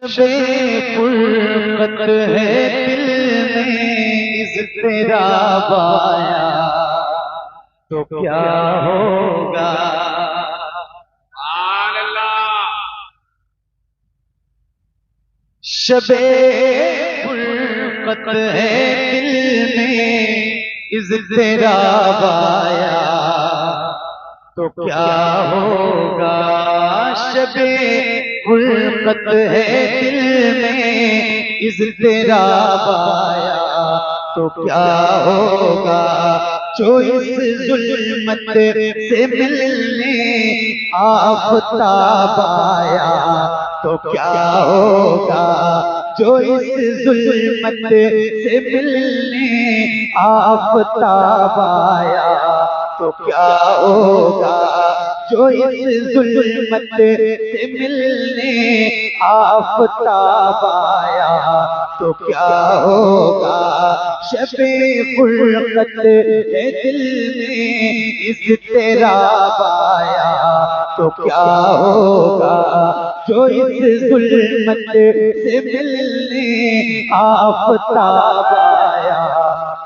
शबे फुरकत है दिल में इज़्तिराब आया तो क्या होगा। शबे फुरकत है दिल में इज़्तिराब आया तो क्या होगा। शबे फुरकत है दिल में इज़्तिराब आया तो क्या होगा। जो इस जुल्मत से मिलने आफ़ताब आया तो क्या होगा। जो इस जुल्मत से मिलने आफ़ताब आया तो क्या होगा। जो इस जुल्मत से मिलने आफ़ताब आया तो क्या होगा। शबे फुरकत है दिल में इज़्तिराब आया तो क्या होगा। जो इस जुल्मत से मिलने आफ़ताब आया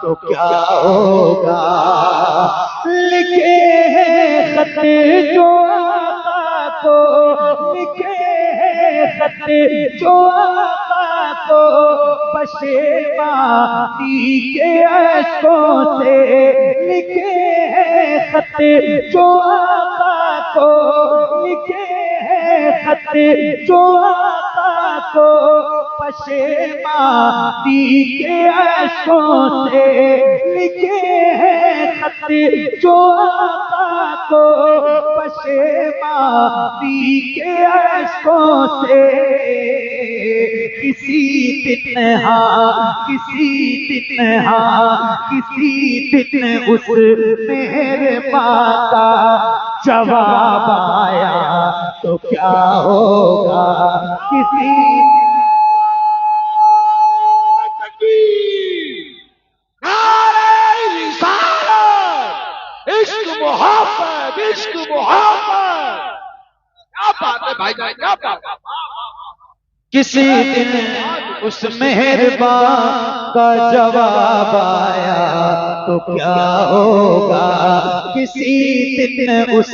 तो क्या होगा। लिखे हैं खत जो आका को, लिखे हैं खत जो आका को पशेमानी के अश्कों से। लिखे हैं खत जो आका को, लिखे हैं खत जो आका को पशेमानी के अश्कों से। लिखे हैं खत जो आका को पशेमानी के अश्कों से। किसी दिन हाँ, किसी दिन हाँ, किसी दिन उस मेहरबान का जवाब आया तो क्या होगा। किसी इश्क मोहब्बत, इश्क मोहब्बत, क्या बात है भाईजान, क्या बात है। किसी दिन उस मेहरबान का जवाब आया तो क्या होगा। किसी दिन उस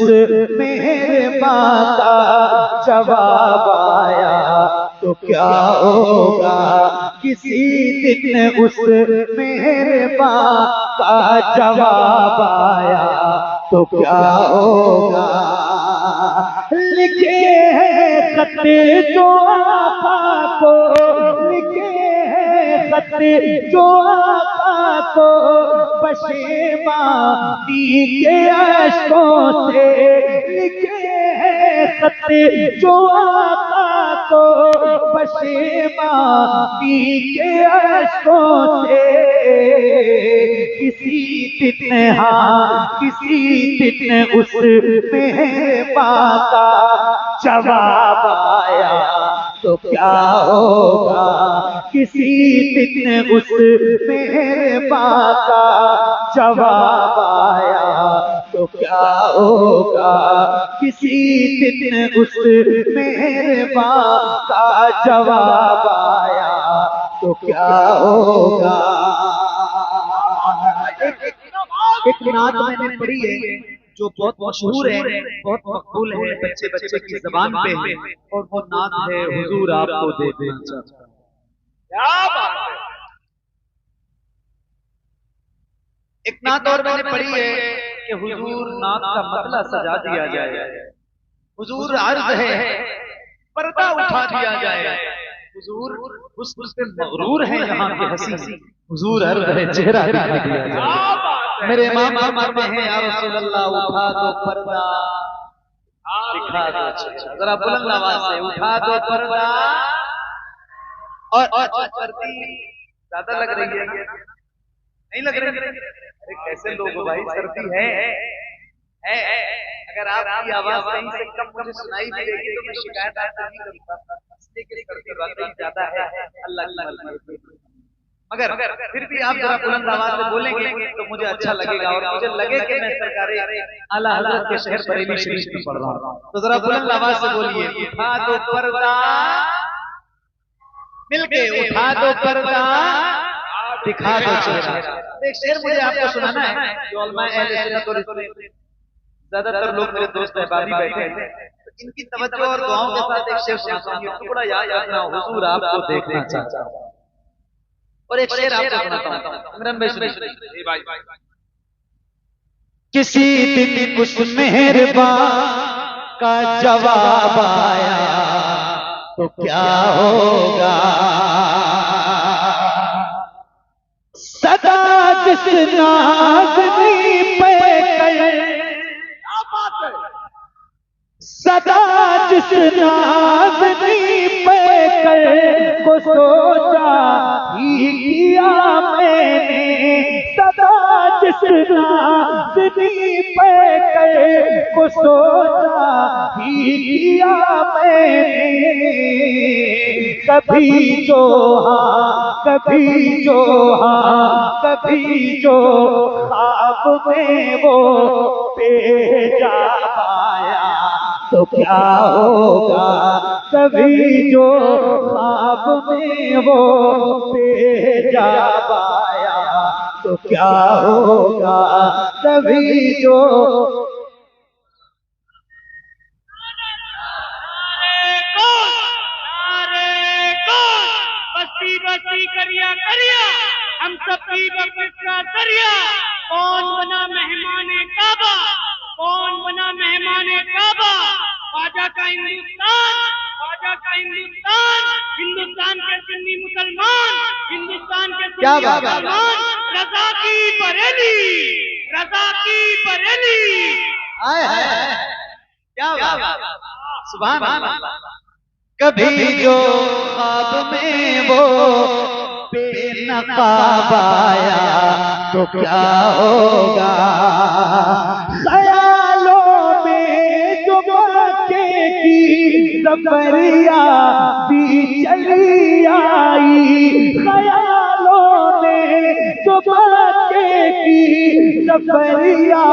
मेहरबान का जवाब आया तो क्या होगा। किसी दिन उस मेहरबान का जवाब आया तो क्या होगा। लिखे हैं खत जो आका को, लिखे हैं खत जो आका को पशेमानी के अश्कों से। लिखे हैं खत जो आका को पशेमानी के अश्कों से। किसी दिन हाँ, किसी दिन उस मेहरबान का जवाब आया तो क्या होगा। किसी दिन उस मेहरबान का जवाब आया तो क्या होगा। किसी दिन उस मेहरबान का जवाब आया तो क्या होगा। एक नात मैंने पढ़ी है जो बहुत मशहूर है, बहुत मकबूल है, बच्चे बच्चे की ज़बान पे है, और वो नात है हुजूर आपको देखना चाहता हूं। क्या बात है। एक नात और मैंने पढ़ी है कि हुजूर नात का मतला सजा दिया जाए, हुजूर अर्ज है पर्दा उठा दिया जाए, हुजूर हुस्न से मगरूर है यहाँ के हंसी, हुजूर अर्ज है चेहरा दिखा दिया जाए। मेरे इमाम फरमाते हैं या रसूल अल्लाह उठा दो पर्दा दिखा दो चेहरा। जरा बुलंद आवाज से उठा दो पर्दा। और सर्दी ज्यादा लग रही है, नहीं लग रही? अरे कैसे लोग हो भाई, सर्दी है। अगर आपकी आवाज कहीं से कम मुझे सुनाई देगी तो मैं शिकायत आपसे नहीं करूंगा, इसलिए कि सर्दी वाकई ज्यादा है। अल्लाह की मर्जी। मगर फिर भी आप जरा बुलंद आवाज से बोलेंगे तो मुझे अच्छा लगेगा, और मुझे लगे कि मैं सरकारे आला हजरत के शहर बरेली शरीफ में पढ़ रहा हूँ। तो जरा बुलंद आवाज से बोलिए, उठा दो पर्दा मिलके उठा दो पर्दा, दिखा दो चेहरा। एक शेर मुझे आपको सुनाना है जो उलमा अहले सुन्नत और इसमें ज्यादातर लोग मेरे दोस्त अहबाबी बैठे हैं, तो इनकी तवज्जो और दुआओं के साथ एक शेर सुनाता हूं। ये टुकड़ा याद रखना, हुजूर आपको देखना चाहता हूं। और एक शेर आपको सुनाता हूं, इमरान भाई सुनिए। किसी दिन कुछ मेहरबान का जवाब आया तो क्या होगा, सदा जिस नाज़नी पे सदा जिस नाज़नी पे को सोचा ही किया मैंने, सदा जिस नाज़नी पे को सोचा ही किया मैंने, कभी जो हाँ कभी जो हाँ कभी जो ख्वाब में वो भेजा पाया तो क्या होगा, कभी जो ख्वाब में वो भेजा पाया तो क्या होगा, कभी जो बस्ती बस्ती करिया करिया हम सबकी बख्शिश का दरिया, कौन बना मेहमाने काबा, कौन बना मेहमाने काबा, ख्वाजा का हिंदुस्तान, ख्वाजा का हिंदुस्तान, हिंदुस्तान के सुन्नी मुसलमान, हिंदुस्तान के क्या सुन्नी बात मुसलमान, रजा की बरेली, रजा की बरेली। आए हाय क्या बात, सुभान अल्लाह। कभी जो ख्वाब में वो बेनकाब आया तो क्या होगा, ख्यालों में जो मक्के की सफरिया भी चली आई, ख्यालों में जो मक्के की सफरिया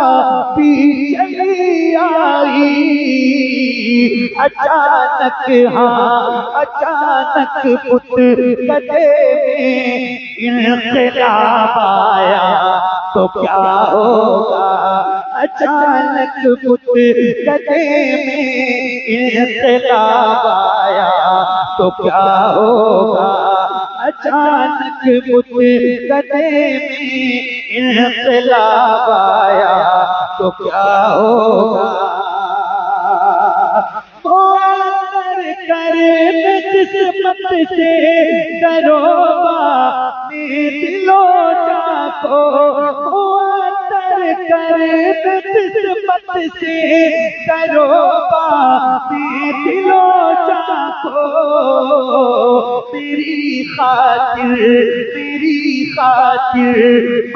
भी चली आई, अचानक हाँ अचानक पुतगदे में इनक़िलाब आया तो क्या होगा, अचानक पुतगदे में इनक़िलाब आया तो क्या होगा, अचानक पुतगदे में इनक़िलाब आया तो क्या होगा, कर किस्मत से डरोबा में दिलो जाको, कर किस्मत से डरोबा में दिलो जाको, मेरी खातिर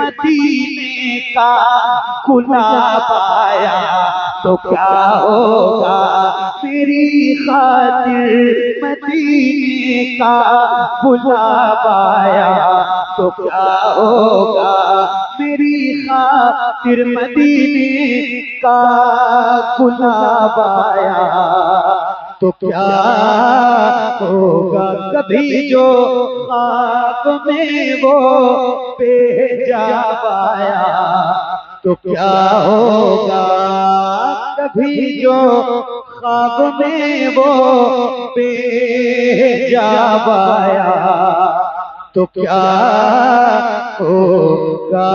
मदीने का गुलाब आया तो क्या होगा, मेरी खातिर मदीने का गुलाब आया तो क्या होगा, मेरी खातिर मदीने का गुलाब आया तो क्या होगा, कभी जो ख्वाब में वो बेजाब आया तो क्या होगा, कभी जो ख्वाब में वो बेजाब आया तो क्या होगा,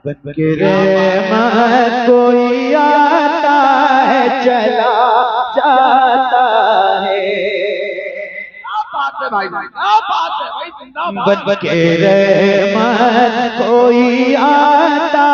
बनके रहमत कोई आता है चला जाता है, भाई क्या बात है भाई, जिंदाबाद। बनके रहमत कोई आता